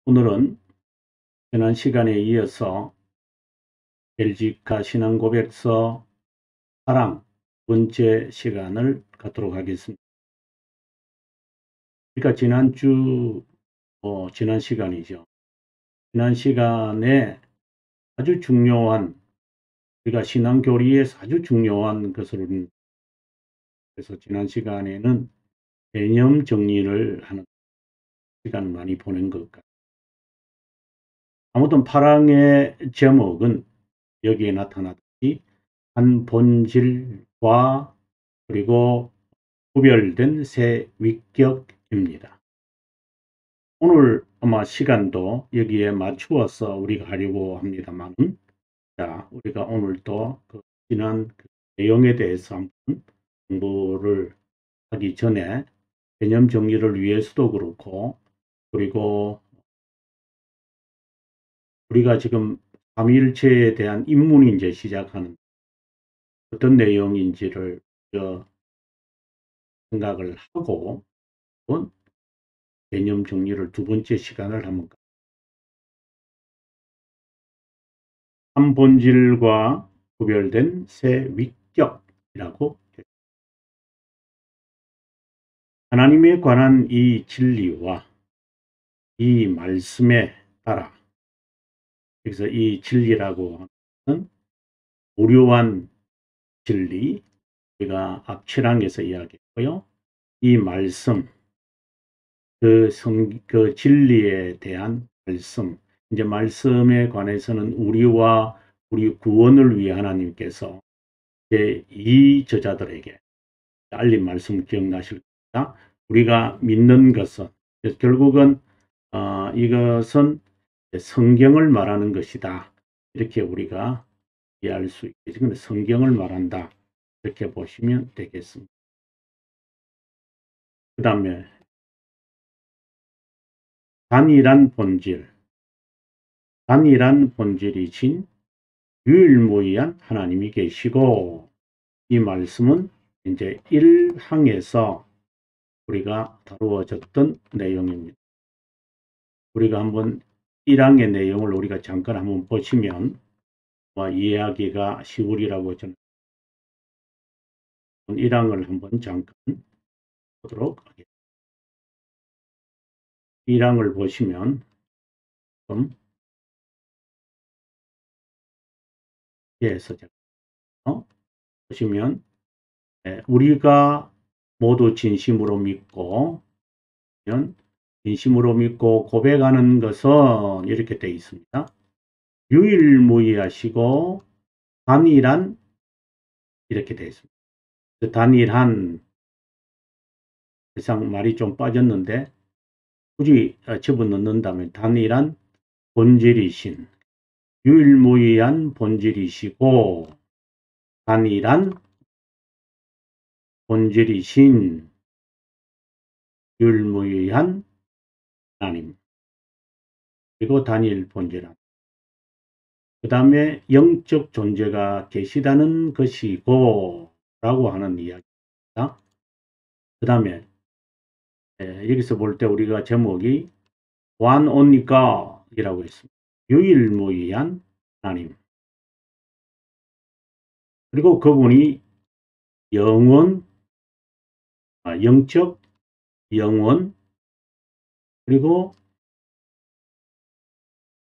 오늘은 지난 시간에 이어서 LG카 신앙고백서 사랑 두 번째 시간을 갖도록 하겠습니다. 그러니까 지난 시간이죠. 지난 시간에 아주 중요한, 우리가 신앙교리에서 아주 중요한 것을, 그래서 지난 시간에는 개념 정리를 하는 시간을 많이 보낸 것 같아요. 아무튼 파랑의 제목은 여기에 나타났듯이 한 본질과 그리고 구별된 새 위격입니다. 오늘 아마 시간도 여기에 맞추어서 우리가 하려고 합니다만, 자, 우리가 오늘 또 지난 내용에 대해서 한번 공부를 하기 전에 개념 정리를 위해서도 그렇고, 그리고 우리가 지금 삼위일체에 대한 입문이 이제 시작하는 어떤 내용인지를 생각을 하고 개념 정리를 두 번째 시간을 한번 한 본질과 구별된 새 위격이라고 했습니다. 하나님에 관한 이 진리와 이 말씀에 따라, 그래서 이 진리라고 하는 무료한 진리, 우리가 앞 7항에서 이야기했고요. 이 말씀, 그 진리에 대한 말씀, 이제 말씀에 관해서는 우리와 우리 구원을 위해 하나님께서 이 저자들에게 알린 말씀 기억나실 겁니다. 우리가 믿는 것은 결국은 이것은 성경을 말하는 것이다. 이렇게 우리가 이해할 수 있겠죠. 성경을 말한다. 이렇게 보시면 되겠습니다. 그 다음에 단일한 본질, 단일한 본질이신 유일무이한 하나님이 계시고, 이 말씀은 이제 1항에서 우리가 다루어졌던 내용입니다. 우리가 한번 1항의 내용을 우리가 잠깐 한번 보시면 이해하기가 쉬우리라고 저는 1항을 한번 잠깐 보도록 하겠습니다. 1항을 보시면 좀 보시면 우리가 모두 진심으로 믿고 고백하는 것은 이렇게 되어 있습니다. 유일무이하시고 단일한, 이렇게 되어 있습니다. 그 단일한, 세상 말이 좀 빠졌는데 굳이 집어넣는다면 단일한 본질이신, 유일무이한 본질이시고 단일한 본질이신 유일무이한 하나님, 그리고 단일 본질함. 그 다음에 영적 존재가 계시다는 것이고 라고 하는 이야기입니다. 그 다음에 여기서 볼 때 우리가 제목이 One Only God 이라고 했습니다. 유일무이한 하나님. 그리고 그분이 영원, 영적, 영원, 그리고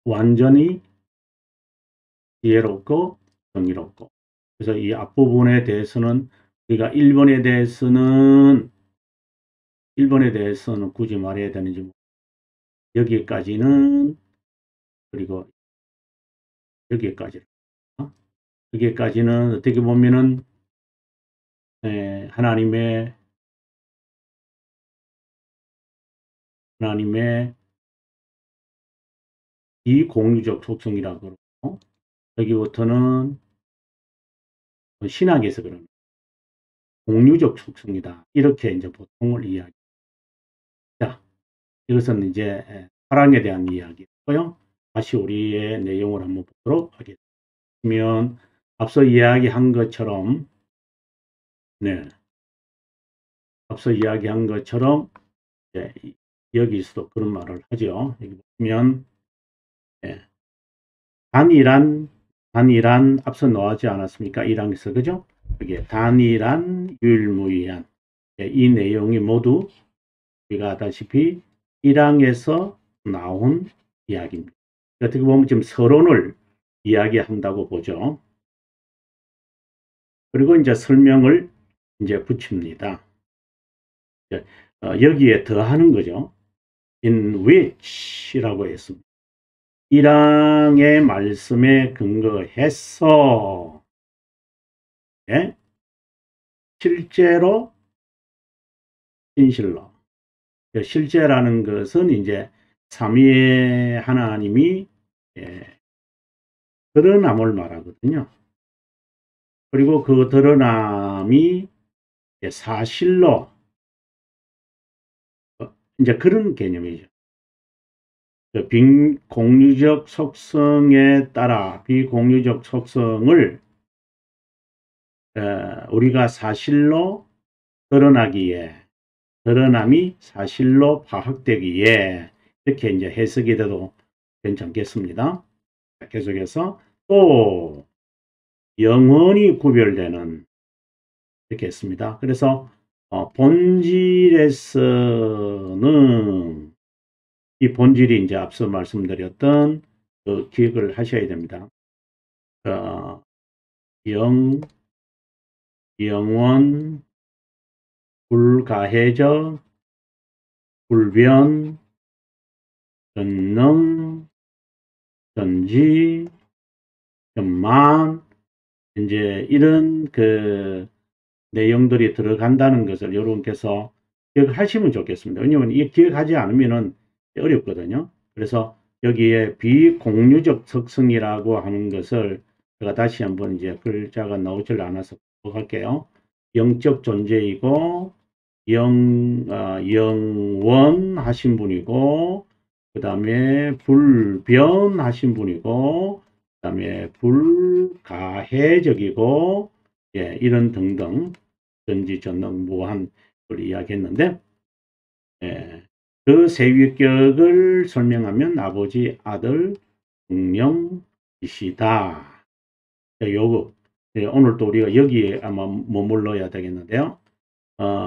완전히 지혜롭고 정의롭고. 그래서 이 앞부분에 대해서는 우리가 1번에 대해서는 굳이 말해야 되는지 여기까지는, 그리고 여기까지는 어떻게 보면은 하나님의 비공유적 속성이라고 그러고, 여기부터는 신학에서 그런 공유적 속성이다. 이렇게 이제 보통을 이야기. 자, 이것은 이제 사랑에 대한 이야기고요. 다시 우리의 내용을 한번 보도록 하겠습니다. 앞서 이야기한 것처럼, 여기서도 그런 말을 하죠. 여기 보면 예, 단일한 앞서 나오지 않았습니까? 1항에서 그죠? 여기 단일한 유일무이한 이 내용이 모두 우리가 아다시피 1항에서 나온 이야기입니다. 어떻게 보면 지금 서론을 이야기한다고 보죠. 그리고 이제 설명을 이제 붙입니다. 여기에 더하는 거죠. in which이라고 했습니다. 1항의 말씀에 근거해서 예? 실제로 진실로 실제라는 것은 이제 삼위의 하나님이 드러남을 말하거든요. 그리고 그 드러남이 사실로 이제 그런 개념이죠. 비공유적 속성에 따라 비공유적 속성을 우리가 사실로 드러남이 사실로 파악되기에 이렇게 이제 해석이 돼도 괜찮겠습니다. 계속해서 또 영원히 구별되는 이렇게 했습니다. 그래서 본질에서는 이 본질이 이제 앞서 말씀드렸던 그 기억을 하셔야 됩니다. 영원, 불가해적, 불변, 전능, 전지, 전만 이제 이런 그 내용들이 들어간다는 것을 여러분께서 기억하시면 좋겠습니다. 왜냐하면 이 기억하지 않으면 어렵거든요. 그래서 여기에 비공유적 특성이라고 하는 것을 제가 다시 한번 이제 글자가 나오질 않아서 할게요. 영적 존재이고 영원하신 분이고 그 다음에 불변하신 분이고 그 다음에 불가해적이고 이런 등등 전지 전능 무한 걸 이야기했는데 그 세 위격을 설명하면 아버지 아들 성령이시다. 요거 오늘 또 우리가 여기에 아마 머물러야 되겠는데요.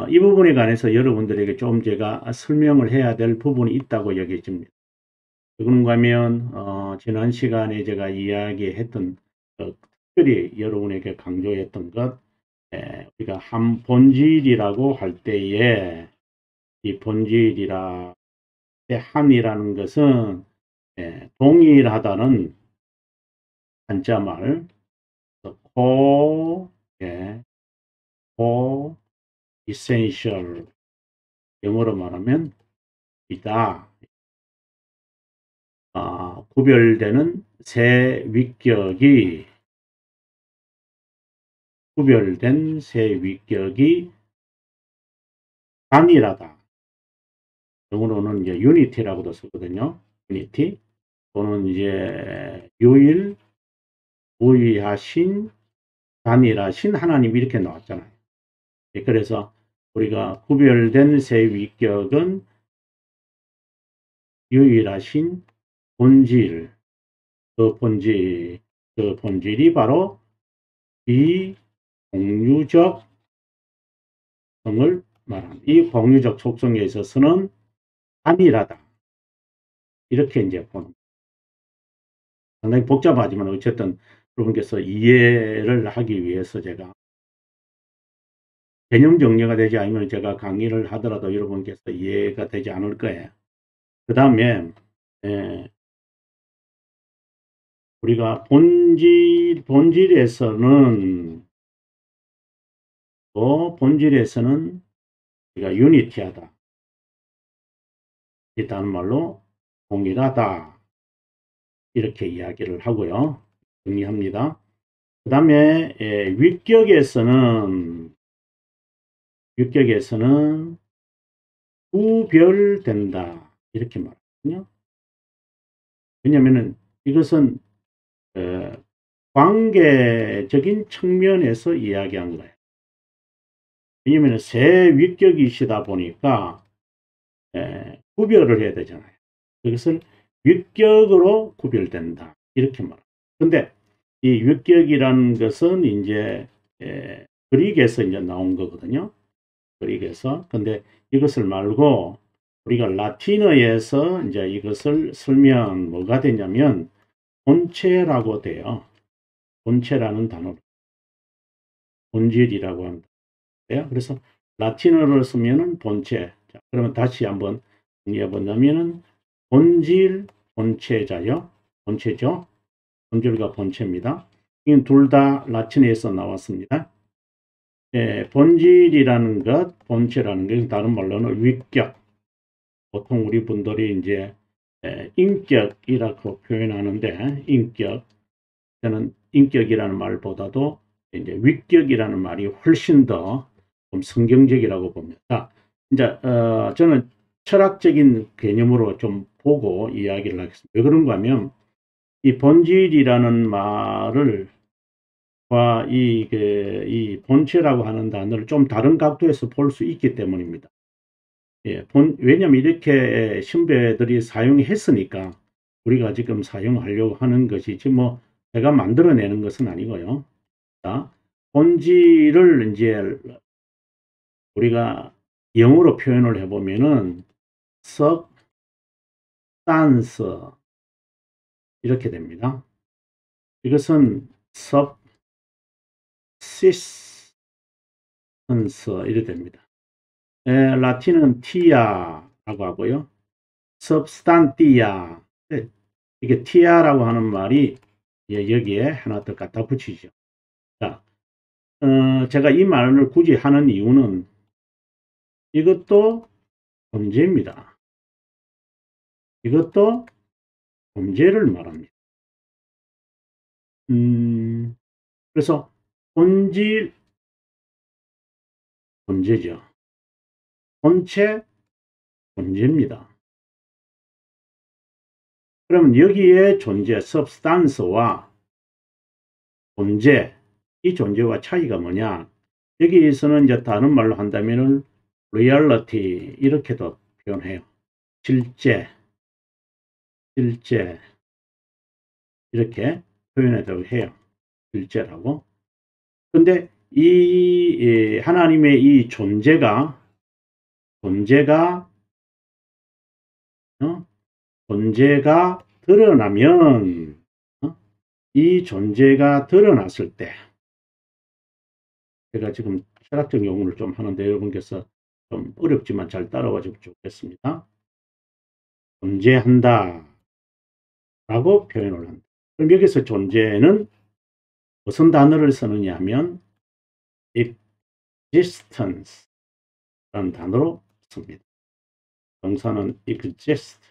이 부분에 관해서 여러분들에게 좀 제가 설명을 해야 될 부분이 있다고 여겨집니다. 그런가 하면 지난 시간에 제가 이야기했던 특별히 여러분에게 강조했던 것 우리가 한 본질이라고 할 때에 이 본질이라 한이라는 것은 동일하다는 한자말 essential 영어로 말하면 이다. 구별되는 구별된 세 위격이 단일하다. 영어로는 이제 유니티라고도 쓰거든요. 유니티 또는 이제 유일, 무의하신, 단일하신 하나님 이렇게 나왔잖아요. 그래서 우리가 구별된 세 위격은 유일하신 본질, 그 본질이 바로 비공유적 성을 말합니다. 이 공유적 속성에 있어서는 단일하다. 이렇게 이제 보는 상당히 복잡하지만 어쨌든 여러분께서 이해를 하기 위해서 제가 개념 정리가 되지 않으면 제가 강의를 하더라도 여러분께서 이해가 되지 않을 거예요. 그 다음에 우리가 본질에서는 우리가 유니티하다. 일단 말로 동일하다. 이렇게 이야기를 하고요. 정리합니다. 그 다음에 위격에서는 구별된다. 이렇게 말하거든요. 왜냐하면 이것은 관계적인 측면에서 이야기한 거예요. 왜냐하면 세 위격이시다 보니까 구별을 해야 되잖아요. 그것을 위격으로 구별된다. 이렇게 말합니다. 근데 이 위격이라는 것은 이제 그릭에서 이제 나온 거거든요. 그릭에서. 근데 이것을 말고 우리가 라틴어에서 이제 이것을 쓰면 뭐가 되냐면 본체라고 돼요. 본체라는 단어. 본질이라고 합니다. 그래서 라틴어로 쓰면은 본체. 자, 그러면 다시 한번 정리해 본다면은 본질, 본체자요. 본체죠. 본질과 본체입니다. 이건 둘 다 라틴어에서 나왔습니다. 본질이라는 것, 본체라는 것, 다른 말로는 위격. 보통 우리 분들이 이제 인격이라고 표현하는데, 인격. 저는 인격이라는 말보다도 이제 위격이라는 말이 훨씬 더 좀 성경적이라고 봅니다. 이제 저는 철학적인 개념으로 좀 보고 이야기를 하겠습니다. 왜 그런가 하면 이 본질이라는 말을 이 본체라고 하는 단어를 좀 다른 각도에서 볼 수 있기 때문입니다. 왜냐하면 이렇게 신배들이 사용했으니까 우리가 지금 사용하려고 하는 것이지 뭐 제가 만들어내는 것은 아니고요. 자, 본질을 이제 우리가 영어로 표현을 해보면은 substance 이렇게 됩니다. 이것은 subsistence 이렇게 됩니다. 라틴은 tia라고 하고요. substantia 이게 tia라고 하는 말이 여기에 하나 더 갖다 붙이죠. 자, 제가 이 말을 굳이 하는 이유는 이것도 범죄입니다. 이것도 범죄를 말합니다. 그래서 본질 범죄죠. 본체 범죄입니다. 그러면 여기에 존재 substance와 본체 이 존재와 차이가 뭐냐? 여기에서는 이제 다른 말로 한다면은 reality 이렇게도 표현해요. 실제 이렇게 표현하도록 해요. 실제라고. 근데 이 하나님의 이 존재가 드러나면 이 존재가 드러났을 때 제가 지금 철학적 용어를 좀 하는데 여러분께서 좀 어렵지만 잘 따라와 주면 좋겠습니다. 존재한다 라고 표현을 한다. 그럼 여기서 존재는 무슨 단어를 쓰느냐 하면 existence 라는 단어로 씁니다. 동사는 exist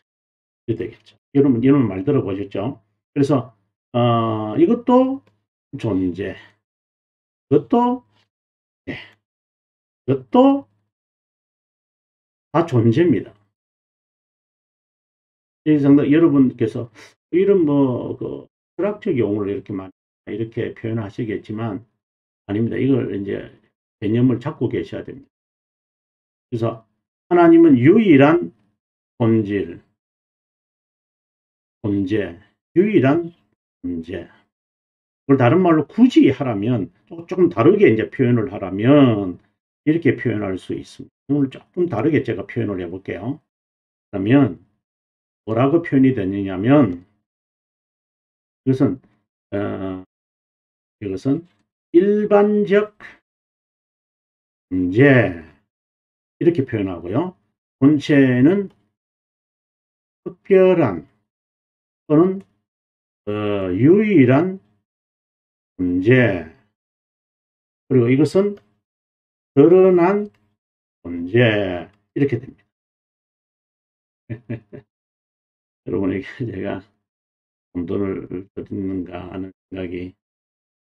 이 되겠죠. 여러분 이런 말 들어보셨죠? 그래서 이것도 존재, 이것도 네, 이것도 다 존재입니다. 이 정도 여러분께서 이런 그 철학적 용어를 이렇게 많이 이렇게 표현하시겠지만 아닙니다. 이걸 이제 개념을 잡고 계셔야 됩니다. 그래서 하나님은 유일한 본질, 존재, 유일한 존재. 그걸 다른 말로 굳이 하라면 조금 다르게 이제 표현을 하라면 이렇게 표현할 수 있습니다. 오늘 조금 다르게 제가 표현을 해볼게요. 그러면 뭐라고 표현이 되느냐면 이것은 이것은 일반적 존재 이렇게 표현하고요. 본체는 특별한 또는 유일한 존재 그리고 이것은 드러난 존재 이렇게 됩니다. 여러분에게 제가 돈을 드리는가 하는 생각이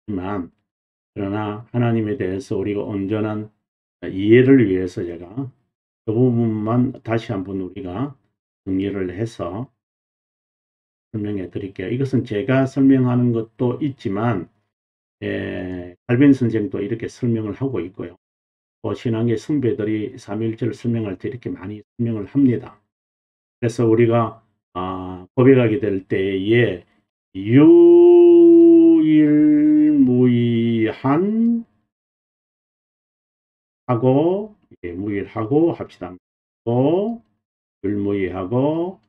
있지만 그러나 하나님에 대해서 우리가 온전한 이해를 위해서 제가 그 부분만 다시 한번 우리가 정리를 해서 설명해 드릴게요. 이것은 제가 설명하는 것도 있지만 칼빈 선생도 이렇게 설명을 하고 있고요. 또 신앙의 선배들이 삼위일체를 설명할 때 이렇게 많이 설명을 합니다. 그래서 우리가 고백하게 될 때에 유일무이한 하고 무일하고 합시다. 또 유일무이하고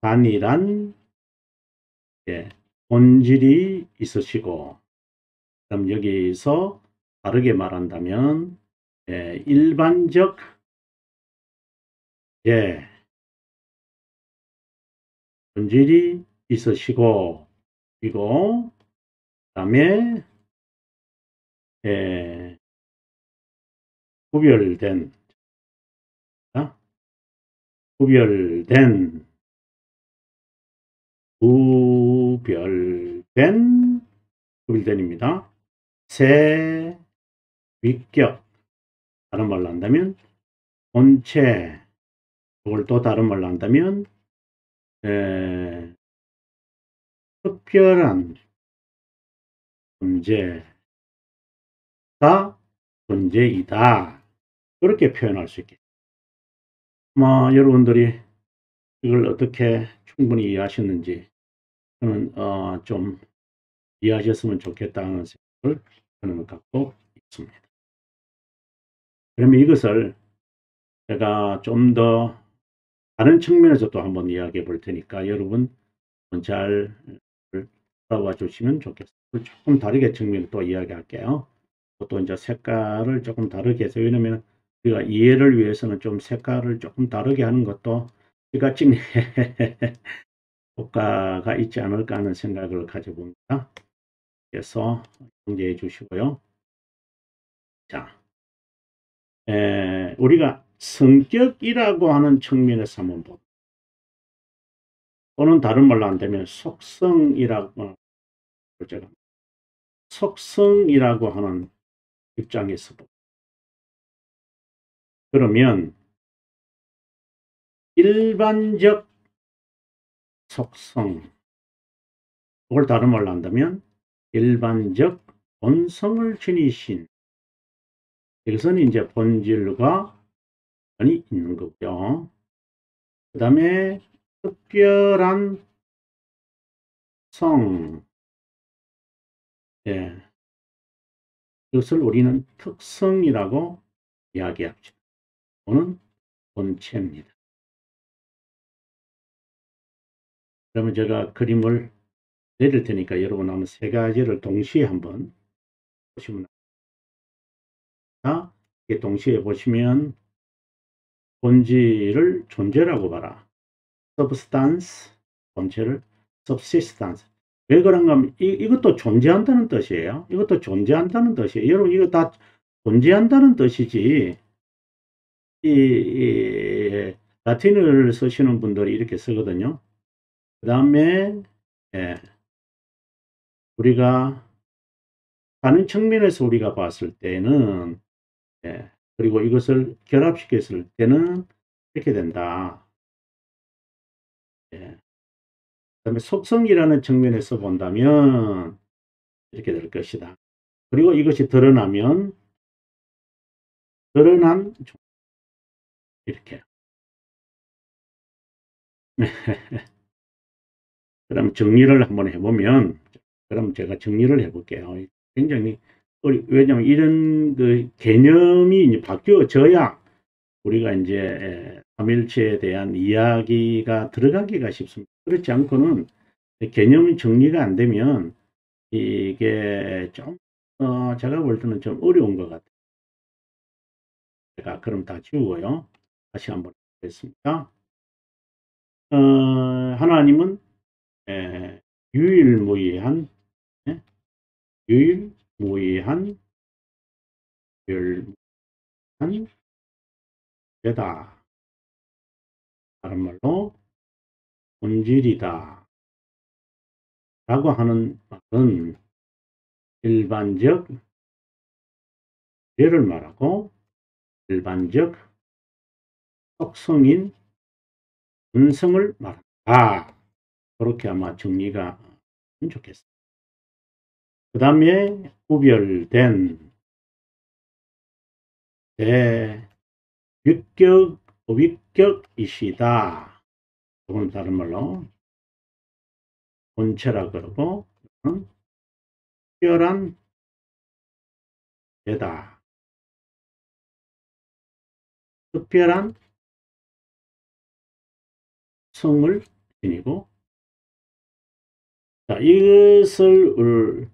단일한 본질이 있으시고, 그럼 여기서 다르게 말한다면 일반적 본질이 있으시고, 그리고 그다음에 구별된 구별된 구별된입니다. 새 위격, 다른 말로 한다면 본체, 그걸 또 다른 말로 한다면 특별한 존재가 존재이다. 그렇게 표현할 수 있겠습니다. 여러분들이 이걸 어떻게 충분히 이해하셨는지 저는 좀 이해하셨으면 좋겠다는 생각을 저는 갖고 있습니다. 그러면 이것을 제가 좀 더 다른 측면에서 또 한번 이야기해 볼 테니까 여러분 잘 따라와 주시면 좋겠습니다. 조금 다르게 측면을 또 이야기할게요. 또 이제 색깔을 조금 다르게 해서, 왜냐면 우리가 이해를 위해서는 좀 색깔을 조금 다르게 하는 것도 시가증 효과가 있지 않을까 하는 생각을 가져봅니다. 그래서 정리해 주시고요. 자, 우리가 성격이라고 하는 측면에서 한번 봅니다. 또는 다른 말로 한다면 속성이라고, 제가 속성이라고 하는 입장에서 봅니다. 그러면 일반적 속성, 그걸 다른 말로 한다면 일반적 본성을 지니신, 이것은 이제 본질과 연이 있는 거고요. 그 다음에 특별한 성, 이것을 우리는 특성이라고 이야기합니다. 또는 본체입니다. 그러면 제가 그림을 내릴 테니까 여러분 한번 세 가지를 동시에 한번 보시면, 동시에 보시면 본질을 존재라고 봐라. substance, 본체를 subsistence. 왜 그런가 하면 이것도 존재한다는 뜻이에요. 이것도 존재한다는 뜻이에요. 여러분 이거 다 존재한다는 뜻이지, 이 라틴어를 쓰시는 분들이 이렇게 쓰거든요. 그 다음에 우리가 다른 측면에서 우리가 봤을 때는, 그리고 이것을 결합시켰을 때는 이렇게 된다. 그 다음에 속성이라는 측면에서 본다면 이렇게 될 것이다. 그리고 이것이 드러나면 드러난 이렇게. 그럼 정리를 한번 해보면, 그럼 제가 정리를 해볼게요. 굉장히 왜냐하면 이런 그 개념이 이제 바뀌어져야 우리가 이제 삼일체에 대한 이야기가 들어가기가 쉽습니다. 그렇지 않고는 개념이 정리가 안 되면 이게 좀 제가 볼 때는 좀 어려운 것 같아요. 제가 그럼 다 지우고요. 다시 한번 하겠습니다. 하나님은 유일무이한 예? 유일무이한 유일무이한 죄다. 다른 말로 본질이다 라고 하는 말은 일반적 죄를 말하고 일반적 속성인 본성을 말한다. 그렇게 아마 정리가 좋겠습니다. 그 다음에 구별된 위격, 위격이시다. 조금 다른 말로 본체라 그러고 특별한 죄다. 특별한 성을 지니고, 자, 이것을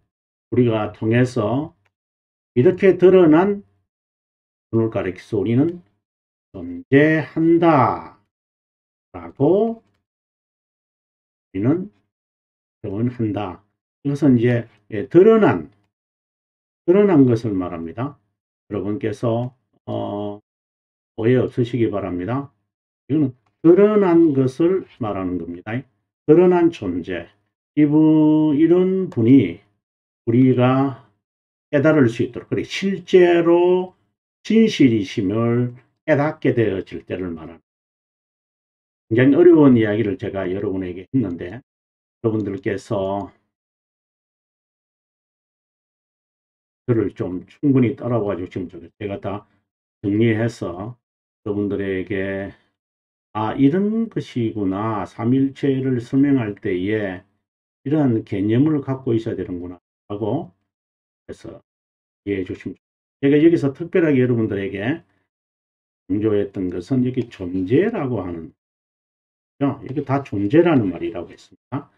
우리가 통해서 이렇게 드러난 분을 가리켜서 우리는 존재한다 라고 우리는 표현한다. 이것은 이제 드러난 것을 말합니다. 여러분께서 오해 없으시기 바랍니다. 이거는 드러난 것을 말하는 겁니다. 드러난 존재. 이런 분이 우리가 깨달을 수 있도록, 그리고 실제로 진실이심을 깨닫게 되어질 때를 말합니다. 굉장히 어려운 이야기를 제가 여러분에게 했는데, 여러분들께서 저를 좀 충분히 따라와 주시면 좋겠어요. 제가 다 정리해서 여러분들에게 이런 것이구나. 삼일체를 설명할 때에 이러한 개념을 갖고 있어야 되는구나 하고 해서 이해해 주시면 좋겠어요. 제가 여기서 특별하게 여러분들에게 강조했던 것은 여기 존재라고 하는 거죠. 이게 다 존재라는 말이라고 했습니다.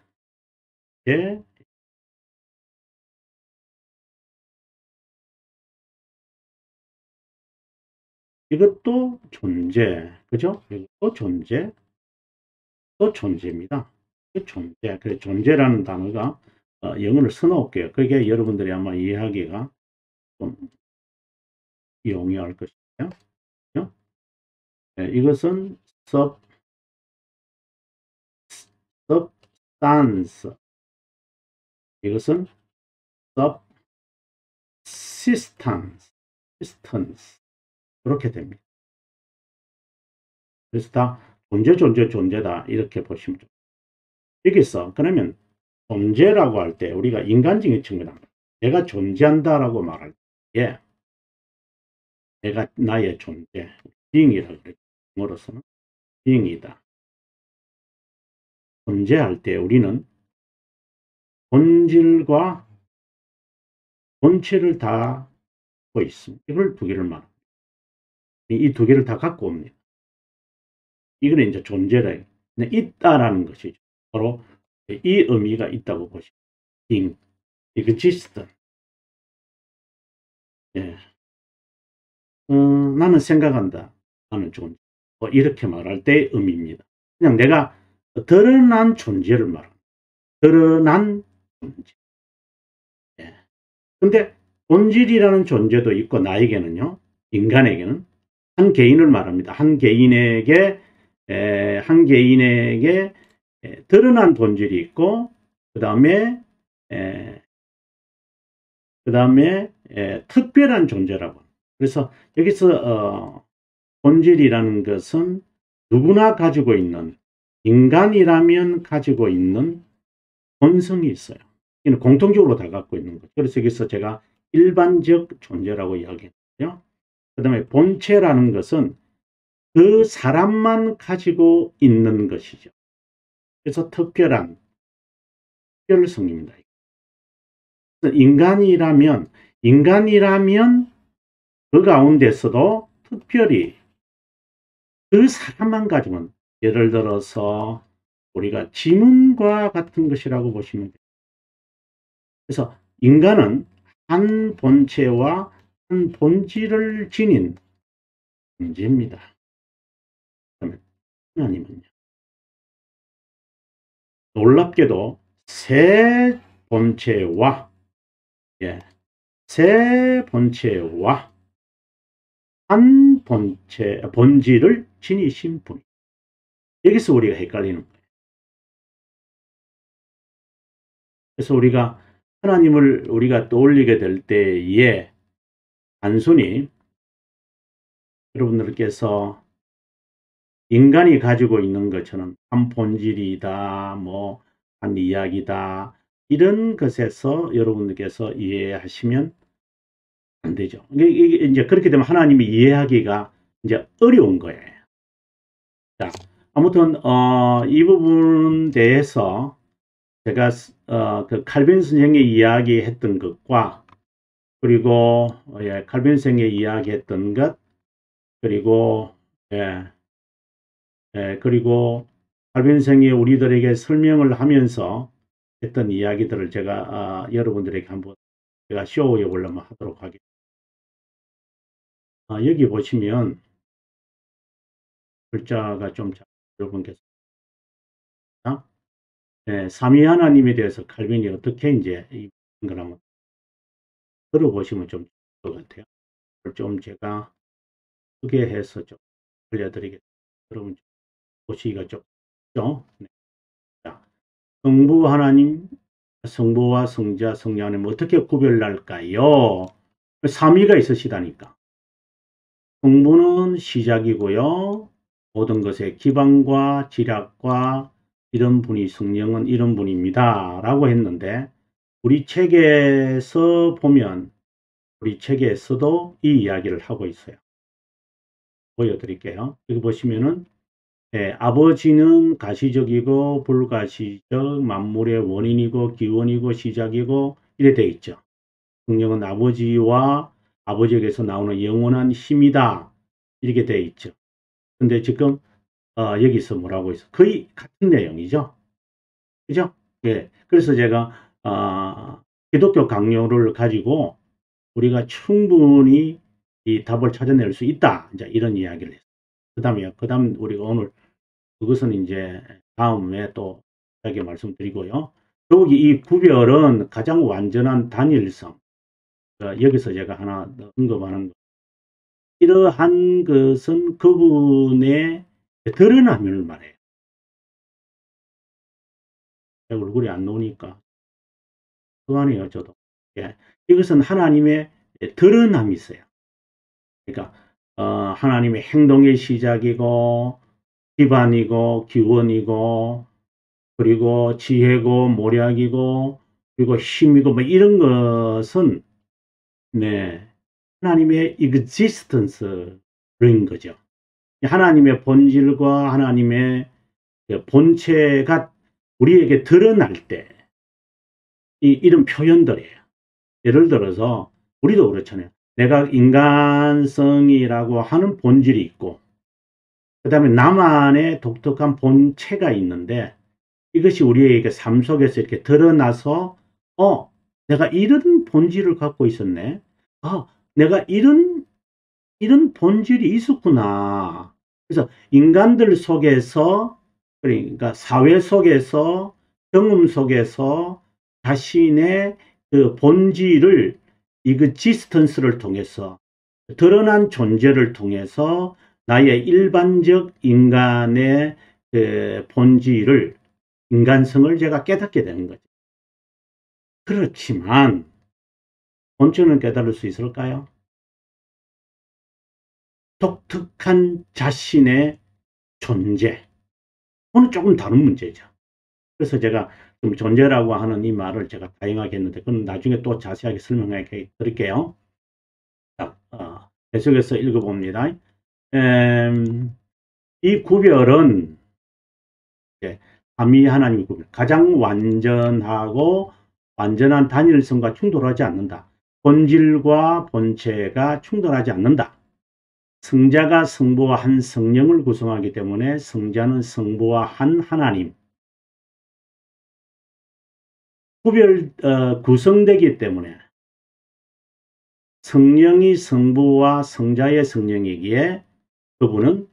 이것도 존재, 그죠? 이것도 존재, 또 존재입니다. 존재, 그래 존재라는 단어가 영어를 써놓을게요. 그게 여러분들이 아마 이해하기가 좀 용이할 것이에요. 그죠? 네, 이것은 substance, 이것은 subsistence, 그렇게 됩니다. 그래서 다 존재다 이렇게 보시면 됩니다. 여기서 그러면 존재라고 할 때 우리가 인간적인 측면입니다. 내가 존재한다라고 말할 때 내가 나의 존재, being이라고 그래요. 영어로서는 being이다. 존재할 때 우리는 본질과 본체를 다 갖고 있습니다. 이걸 두 개를 말합니다. 이 두 개를 다 갖고 옵니다. 이거는 이제 존재라 있다라는 것이죠. 바로 이 의미가 있다고 보시면 being, existence. 예. 나는 생각한다. 나는 존재. 이렇게 말할 때의 의미입니다. 그냥 내가 드러난 존재를 말합니다. 드러난 존재. 예. 근데 본질이라는 존재도 있고 나에게는요. 인간에게는 한 개인을 말합니다. 한 개인에게 드러난 본질이 있고 그 다음에 특별한 존재라고. 그래서 여기서 본질이라는 것은 누구나 가지고 있는, 인간이라면 가지고 있는 본성이 있어요. 이는 공통적으로 다 갖고 있는 거죠. 그래서 여기서 제가 일반적 존재라고 이야기했고요. 그 다음에 본체라는 것은 그 사람만 가지고 있는 것이죠. 그래서 특별한 특별성입니다. 인간이라면 그 가운데서도 특별히 그 사람만 가지고는, 예를 들어서 우리가 지문과 같은 것이라고 보시면 돼요. 그래서 인간은 한 본체와 한 본질을 지닌 존재입니다. 그러면 하나님은요, 놀랍게도 세 본체와 한 본질을 지니신 분. 여기서 우리가 헷갈리는 거예요. 그래서 우리가 하나님을 우리가 떠올리게 될 때에 단순히 여러분들께서 인간이 가지고 있는 것처럼 한 본질이다, 한 이야기다, 이런 것에서 여러분들께서 이해하시면 안 되죠. 이게 이제 그렇게 되면 하나님이 이해하기가 이제 어려운 거예요. 자, 아무튼 이 부분 대해서 제가 그 칼빈 선생의 이야기했던 것과 그리고 칼빈 선생의 이야기했던 것 그리고 그리고 칼빈 선생이 우리들에게 설명을 하면서 했던 이야기들을 제가 여러분들에게 한번 제가 쇼에 올라만 하도록 하겠습니다. 여기 보시면 글자가 좀 여러분께서 삼위 하나님에 대해서 칼빈이 어떻게 이제 이걸 한번 들어보시면 좀 좋을 것 같아요. 좀 제가 크게 해서 좀 알려드리겠습니다. 여러분 보시기가 좀 쉽죠? 네. 자, 성부 하나님, 성부와 성자, 성령 하나님 어떻게 구별할까요? 삼위가 있으시다니까. 성부는 시작이고요. 모든 것의 기반과 지략과 이런 분이 성령은 이런 분입니다. 라고 했는데 우리 책에서 보면 우리 책에서도 이 이야기를 하고 있어요. 보여드릴게요. 여기 보시면은 아버지는 가시적이고 불가시적 만물의 원인이고 기원이고 시작이고 이래 되어 있죠. 성령은 아버지와 아버지에게서 나오는 영원한 힘이다. 이렇게 되어 있죠. 근데 지금 여기서 뭐라고 있어? 거의 같은 내용이죠. 그죠? 예. 그래서 제가 기독교 강요를 가지고 우리가 충분히 이 답을 찾아낼 수 있다. 이제 이런 이야기를 했어요. 그 다음 우리가 오늘 그것은 이제 다음에 또 이야기 말씀드리고요. 더욱이 이 구별은 가장 완전한 단일성. 여기서 제가 하나 언급하는 것. 이러한 것은 그분의 드러남을 말해요. 얼굴이 안 나오니까 그만해요, 저도. 예. 이것은 하나님의 드러남이 있어요. 그러니까 하나님의 행동의 시작이고 기반이고 기원이고 그리고 지혜고 모략이고 그리고 힘이고 뭐 이런 것은 하나님의 existence인 거죠. 하나님의 본질과 하나님의 본체가 우리에게 드러날 때 이런 표현들이에요. 예를 들어서 우리도 그렇잖아요. 내가 인간성이라고 하는 본질이 있고 그 다음에 나만의 독특한 본체가 있는데 이것이 우리에게 삶 속에서 이렇게 드러나서 내가 이런 본질을 갖고 있었네. 내가 이런 본질이 있었구나. 그래서 인간들 속에서 그러니까 사회 속에서 경험 속에서 자신의 그 본질을 existence를 통해서 드러난 존재를 통해서 나의 일반적 인간의 본질을 인간성을 제가 깨닫게 되는 거죠. 그렇지만 본체는 깨달을 수 있을까요? 독특한 자신의 존재. 그건 조금 다른 문제죠. 그래서 제가 좀 존재라고 하는 이 말을 제가 다양하게 했는데 그건 나중에 또 자세하게 설명해 드릴게요. 자, 계속해서 읽어봅니다. 이 구별은 삼위 하나님의 구별, 가장 완전하고 완전한 단일성과 충돌하지 않는다. 본질과 본체가 충돌하지 않는다. 성자가 성부와 한 성령을 구성하기 때문에 성자는 성부와 한 하나님. 구성되기 때문에 성령이 성부와 성자의 성령이기에 그분은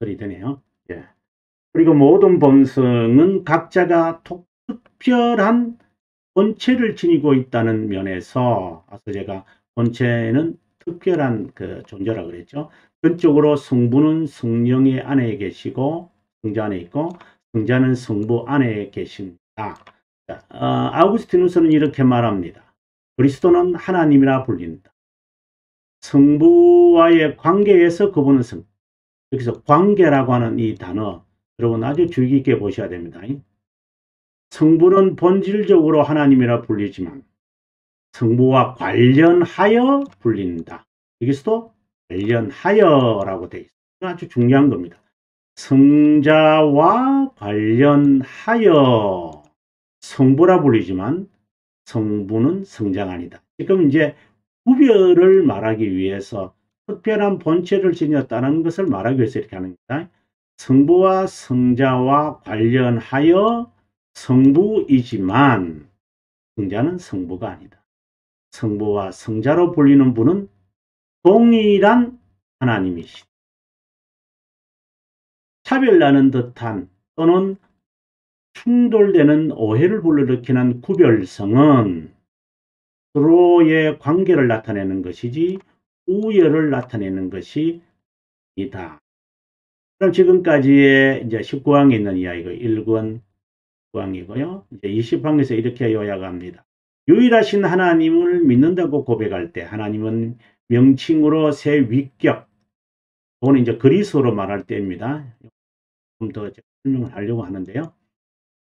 들이 되네요. 예. 그리고 모든 본성은 각자가 특별한 본체를 지니고 있다는 면에서 앞서 제가 본체는 특별한 그 존재라고 그랬죠. 전적으로 성부는 성령의 안에 계시고 성자 안에 있고 성자는 성부 안에 계십니다. 아우구스티누스는 이렇게 말합니다. 그리스도는 하나님이라 불린다. 성부와의 관계에서 그분은 여기서 관계라고 하는 이 단어 여러분 아주 주의 깊게 보셔야 됩니다. 성부는 본질적으로 하나님이라 불리지만 성부와 관련하여 불린다. 여기서도 관련하여라고 되어 있습니다. 아주 중요한 겁니다. 성자와 관련하여 성부라 불리지만 성부는 성자가 아니다. 지금 이제 구별을 말하기 위해서 특별한 본체를 지녔다는 것을 말하기 위해서 이렇게 하는 겁니다. 성부와 성자와 관련하여 성부이지만 성자는 성부가 아니다. 성부와 성자로 불리는 분은 동일한 하나님이시다. 차별나는 듯한 또는 충돌되는 오해를 불러일으키는 구별성은 서로의 관계를 나타내는 것이지 우열을 나타내는 것이 아니다. 그럼 지금까지의 이제 19항에 있는 이야기가 1권 9항이고요. 이제 20항에서 이렇게 요약합니다. 유일하신 하나님을 믿는다고 고백할 때 하나님은 명칭으로 세 위격, 그거는 이제 그리스어로 말할 때입니다. 좀 더 설명을 하려고 하는데요.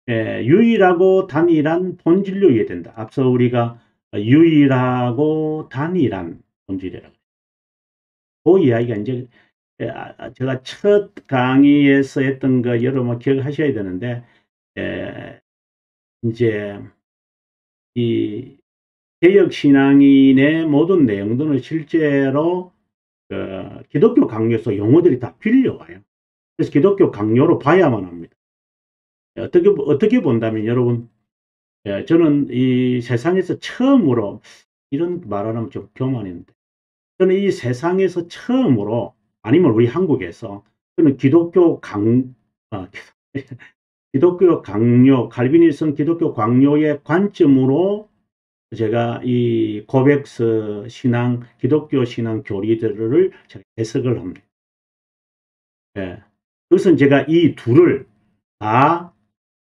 유일하고 단일한 본질로 이해된다. 앞서 우리가 유일하고 단일한 본질이라고. 그 이야기가 이제 제가 첫 강의에서 했던 거 여러분 기억하셔야 되는데, 이제 이 개혁신앙인의 모든 내용들은 실제로 기독교 강요에서 용어들이 다 빌려와요. 그래서 기독교 강요로 봐야만 합니다. 어떻게 본다면 여러분, 저는 이 세상에서 처음으로 이런 말을 하면 좀 교만인데, 저는 이 세상에서 처음으로 아니면 우리 한국에서 저는 기독교 강요, 칼비니즘 기독교 강요의 관점으로 제가 이 고백서 신앙, 기독교 신앙 교리들을 제가 해석을 합니다. 그것은 제가 이 둘을 다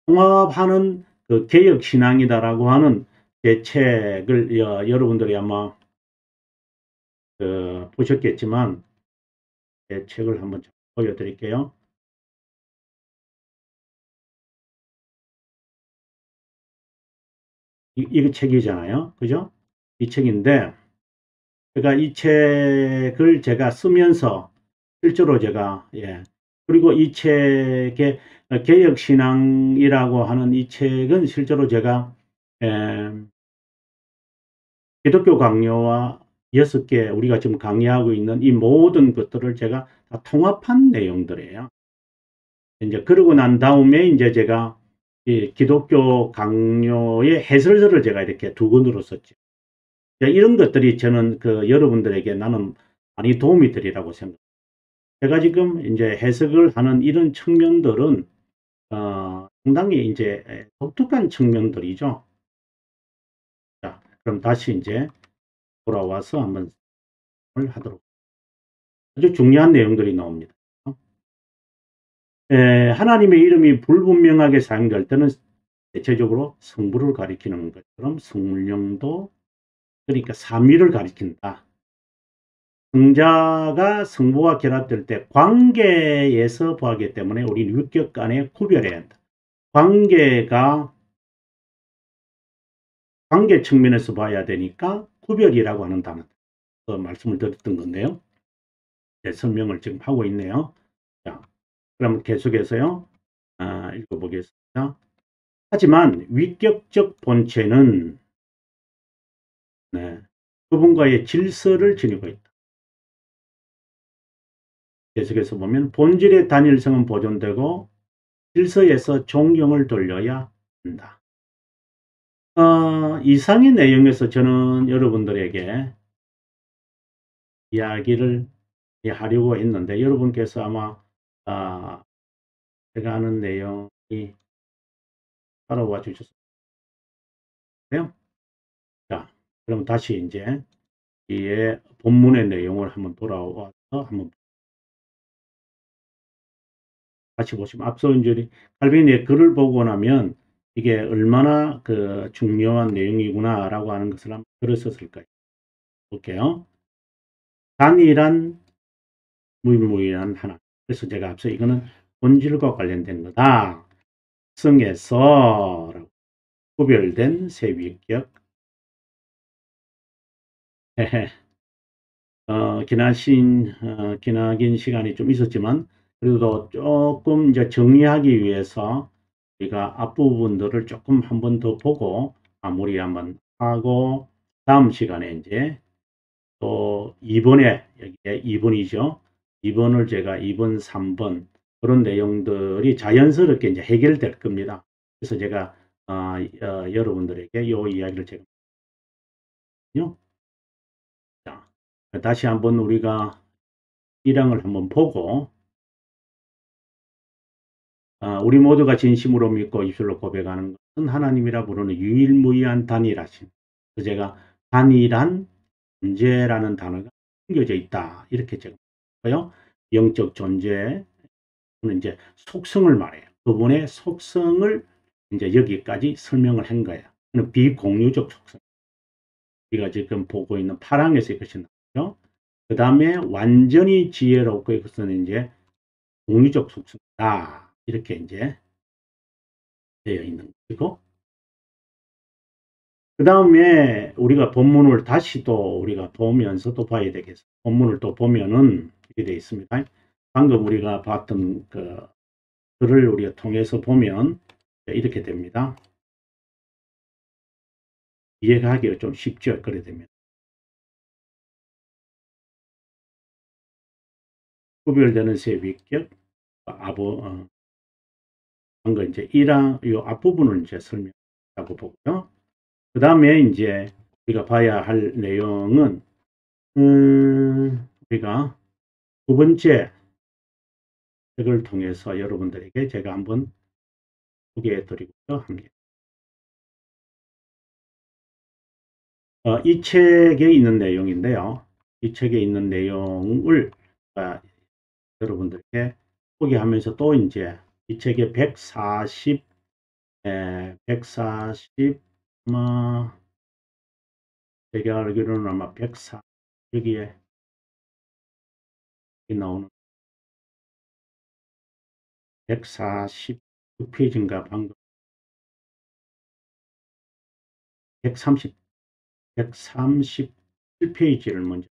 통합하는 그 개혁 신앙이다라고 하는 제 책을 여러분들이 아마 보셨겠지만 제 책을 한번 보여드릴게요. 이거 책이잖아요. 그죠? 이 책인데, 제가 이 책을 제가 쓰면서 실제로 제가, 그리고 이 책의 개혁신앙이라고 하는 이 책은 실제로 제가, 기독교 강요와 6개 우리가 지금 강의하고 있는 이 모든 것들을 제가 다 통합한 내용들이에요. 이제 그러고 난 다음에 이제 제가 이 기독교 강요의 해설서를 제가 이렇게 2권으로 썼죠. 이런 것들이 저는 여러분들에게 나는 많이 도움이 되리라고 생각합니다. 제가 지금 이제 해석을 하는 이런 측면들은 상당히 이제 독특한 측면들이죠. 자, 그럼 다시 이제 돌아와서 한번 하도록. 아주 중요한 내용들이 나옵니다. 하나님의 이름이 불분명하게 사용될 때는 대체적으로 성부를 가리키는 것처럼 성령도, 그러니까 삼위를 가리킨다. 성자가 성부와 결합될 때 관계에서 보기 때문에 우리 육격 간에 구별해야 한다. 관계 측면에서 봐야 되니까 구별이라고 하는 단어 말씀을 드렸던 건데요. 설명을 지금 하고 있네요. 자, 그럼 계속해서요. 읽어보겠습니다. 하지만 위격적 본체는 그분과의 질서를 지니고 있다. 계속해서 보면 본질의 단일성은 보존되고 질서에서 존경을 돌려야 한다. 이상의 내용에서 저는 여러분들에게 이야기를 하려고 했는데 여러분께서 아마 제가 하는 내용이 따라와 주셨어요. 자, 그럼 다시 이제 이 본문의 내용을 한번 돌아와서 한번 같이 보시면 앞서 이제 칼빈의 글을 보고 나면 이게 얼마나 중요한 내용이구나라고 하는 것을 한번 들었었을까요? 볼게요. 단일한 무일무이한 하나. 그래서 제가 앞서 이거는 본질과 관련된 거다. 성에서 구별된 세 위격. 기나긴 시간이 좀 있었지만, 그래도 조금 이제 정리하기 위해서 우리가 앞부분들을 조금 한번 더 보고 마무리 한번 하고, 다음 시간에 이제 또 2번에, 여기에 2번이죠. 2번을 제가 2번, 3번, 그런 내용들이 자연스럽게 이제 해결될 겁니다. 그래서 제가, 여러분들에게 이 이야기를 제가, 자, 다시 한번 우리가 1항을 한번 보고, 우리 모두가 진심으로 믿고 입술로 고백하는 것은 하나님이라 부르는 유일무이한 단일하신. 그래서 제가 단일한 존재라는 단어가 숨겨져 있다. 이렇게 제가 했고요. 영적 존재는 이제 속성을 말해요. 그분의 속성을 이제 여기까지 설명을 한 거예요. 비공유적 속성. 우리가 지금 보고 있는 파랑에서 이것이 나오죠. 그 다음에 완전히 지혜롭고 이것은 이제 공유적 속성이다. 이렇게 이제 되어 있는 것이고, 그 다음에 우리가 본문을 다시 또 우리가 보면서 또 봐야 되겠어요. 본문을 또 보면은 이렇게 되어 있습니다. 방금 우리가 봤던 그 글을 우리가 통해서 보면 이렇게 됩니다. 이해가 하기가 좀 쉽죠. 그래 되면. 구별되는 세 위격, 방금 이제 1항, 요 앞부분을 이제 설명하고 보고요. 그 다음에 이제 우리가 봐야 할 내용은, 우리가 두 번째 책을 통해서 여러분들에게 제가 한번 소개해 드리고자 합니다. 이 책에 있는 내용인데요. 이 책에 있는 내용을 여러분들께 소개하면서 또 이제 이 책의 140, 아마 제가 알기로는 아마 140, 여기에 나오는 146페이지인가 방금 137페이지를 먼저,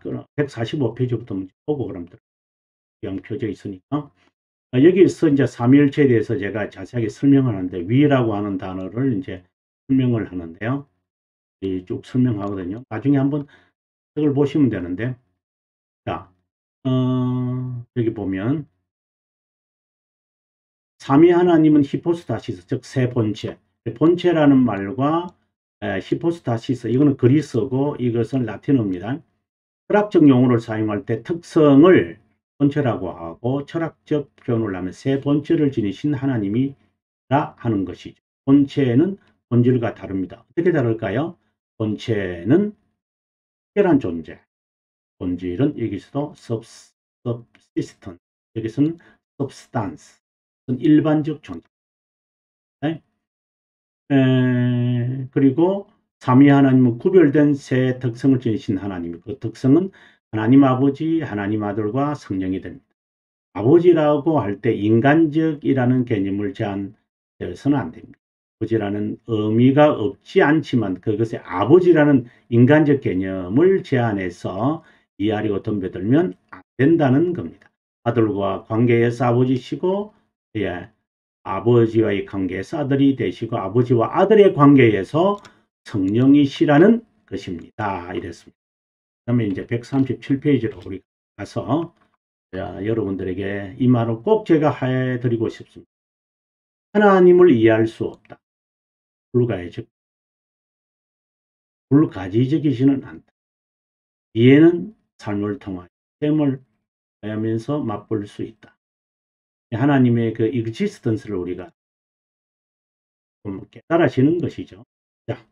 그럼 145페이지부터 먼저 보고 그럼 펴져 있으니까, 여기서 이제 삼위일체에 대해서 제가 자세하게 설명을 하는데, 위라고 하는 단어를 이제 설명을 하는데요. 쭉 설명하거든요. 나중에 한번 책을 보시면 되는데, 자, 여기 보면 삼위 하나님은 히포스타시스, 즉 세 본체. 본체라는 말과 히포스타시스, 이거는 그리스어고 이것은 라틴어입니다. 철학적 용어를 사용할 때 특성을 본체라고 하고, 철학적 표현을 하면 세 본체를 지니신 하나님이라 하는 것이죠. 본체는 본질과 다릅니다. 어떻게 다를까요? 본체는 특별한 존재, 본질은 여기서도 subsistence, 여기서는 substance, 일반적 존재. 그리고 삼위 하나님은 구별된 세 특성을 지니신 하나님, 그 특성은 하나님 아버지, 하나님 아들과 성령이 됩니다. 아버지라고 할 때 인간적이라는 개념을 제한해서는 안 됩니다. 아버지라는 의미가 없지 않지만 그것에 아버지라는 인간적 개념을 제한해서 이해하려고 덤벼들면 안 된다는 겁니다. 아들과 관계에서 아버지시고, 예, 아버지와의 관계에서 아들이 되시고, 아버지와 아들의 관계에서 성령이시라는 것입니다. 이랬습니다. 그 다음에 이제 137페이지로 우리 가서, 여러분들에게 이 말을 꼭 제가 해드리고 싶습니다. 하나님을 이해할 수 없다. 불가지적이지는 않다. 이해는 삶을 통하여 셈을 하면서 맛볼 수 있다. 하나님의 그 existence를 우리가 좀 깨달아지는 것이죠. 자,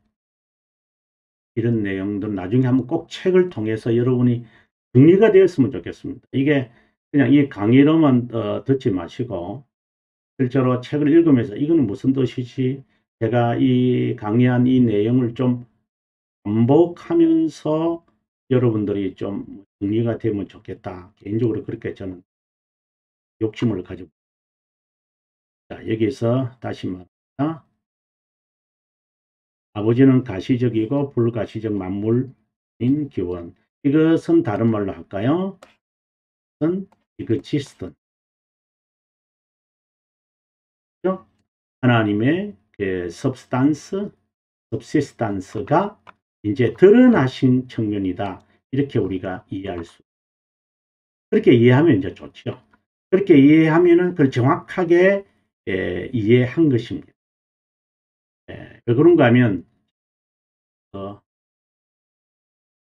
이런 내용들 나중에 한번 꼭 책을 통해서 여러분이 정리가 되었으면 좋겠습니다. 이게 그냥 이 강의로만 듣지 마시고 실제로 책을 읽으면서 이거는 무슨 뜻이지? 제가 이 강의한 이 내용을 좀 반복하면서 여러분들이 좀 정리가 되면 좋겠다. 개인적으로 그렇게 저는 욕심을 가지고. 자, 여기서 다시 말합니다. 아버지는 가시적이고 불가시적 만물 기원. 이것은 다른 말로 할까요? 이것은 exist. 하나님의 그 subsistance가 이제 드러나신 측면이다. 이렇게 우리가 이해할 수. 그렇게 이해하면 이제 좋죠. 그렇게 이해하면은 그걸 정확하게 이해한 것입니다. 왜 그런가 하면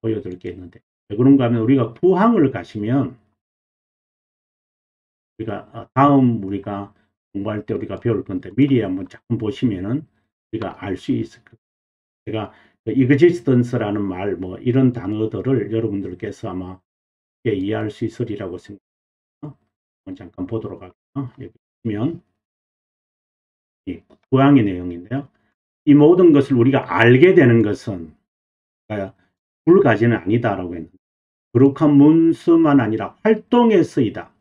보여드릴 게 있는데, 왜 그런가 하면 우리가 구항을 가시면 우리가 다음 우리가 공부할 때 우리가 배울 건데 미리 한번 조금 보시면은 우리가 알 수 있을 거예요. 제가 existence라는 말 뭐 이런 단어들을 여러분들께서 아마 이해할 수 있으리라고 생각해요. 잠깐 보도록 할게요. 여기 보면 이 구항의 내용인데요. 이 모든 것을 우리가 알게 되는 것은 불가지는 아니다라고 했는데, 거룩한 문서만 아니라 활동에 쓰이다.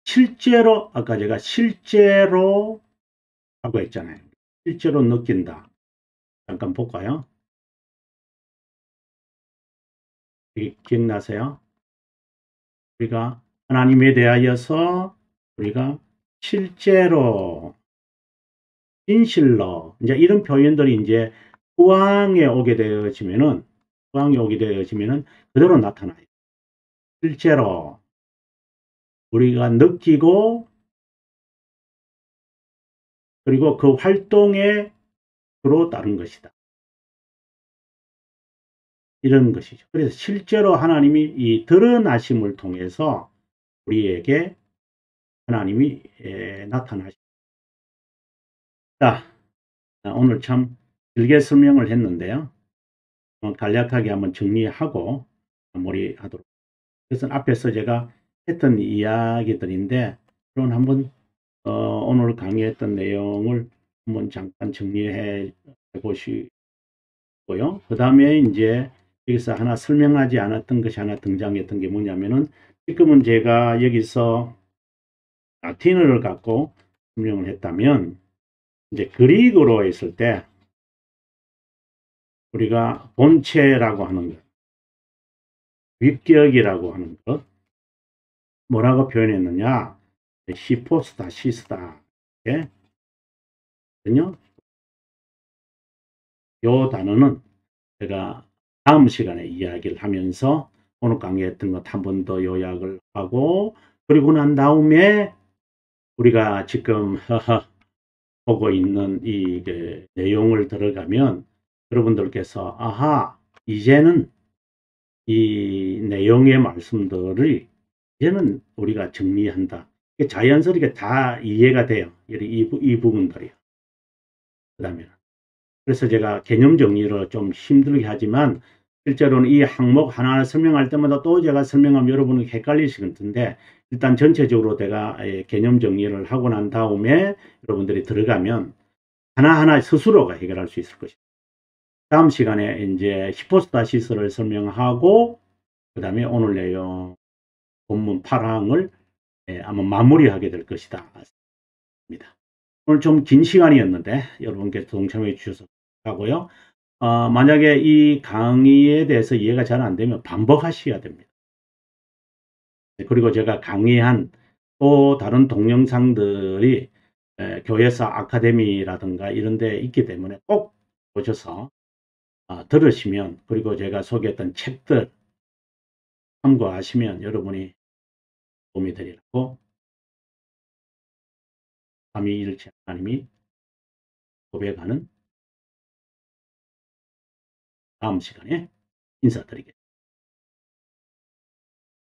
실제로 아까 제가 실제로 하고 했잖아요. 실제로 느낀다. 잠깐 볼까요? 기억나세요? 우리가 하나님에 대하여서 우리가 실제로 진실로 이제 이런 표현들이 이제 후황에 오게 되어지면은 그대로 나타나요. 실제로 우리가 느끼고 그리고 그 활동에 주로 따른 것이다. 이런 것이죠. 그래서 실제로 하나님이 이 드러나심을 통해서 우리에게 하나님이 나타나십니다. 자, 오늘 참 길게 설명을 했는데요. 간략하게 한번 정리하고 마무리하도록. 그래서 앞에서 제가 했던 이야기들인데, 그럼 한번 오늘 강의했던 내용을 한번 잠깐 정리해 보시고요. 그 다음에 이제 여기서 하나 설명하지 않았던 것이 하나 등장했던 게 뭐냐면은, 지금은 제가 여기서 라틴어를 갖고 설명을 했다면, 이제 그리그로 했을 때 우리가 본체라고 하는 것, 위격이라고 하는 것, 뭐라고 표현했느냐? 히포스타시스다. 예? 요 단어는 제가 다음 시간에 이야기를 하면서 오늘 강의했던 것 한 번 더 요약을 하고, 그리고 난 다음에 우리가 지금 보고 있는 이 내용을 들어가면 여러분들께서 아하, 이제는 이 내용의 말씀들을 이제는 우리가 정리한다. 자연스럽게 다 이해가 돼요. 이 부분들이요. 그 다음에 그래서 제가 개념 정리를 좀 힘들게 하지만 실제로는 이 항목 하나하나 설명할 때마다 또 제가 설명하면 여러분은 헷갈리실 텐데, 일단 전체적으로 제가 개념 정리를 하고 난 다음에 여러분들이 들어가면 하나하나 스스로가 해결할 수 있을 것입니다. 다음 시간에 이제 히포스타시스를 설명하고 그 다음에 오늘 내용 본문 8항을 아마 마무리하게 될 것이다. 오늘 좀 긴 시간이었는데 여러분께서 동참해 주셔서 하고요. 만약에 이 강의에 대해서 이해가 잘 안 되면 반복하셔야 됩니다. 그리고 제가 강의한 또 다른 동영상들이 교회사 아카데미라든가 이런 데 있기 때문에 꼭 보셔서 들으시면, 그리고 제가 소개했던 책들 참고하시면 여러분이 도움이 되리라고 삼위일체 하나님이 고백하는 다음 시간에 인사드리겠습니다.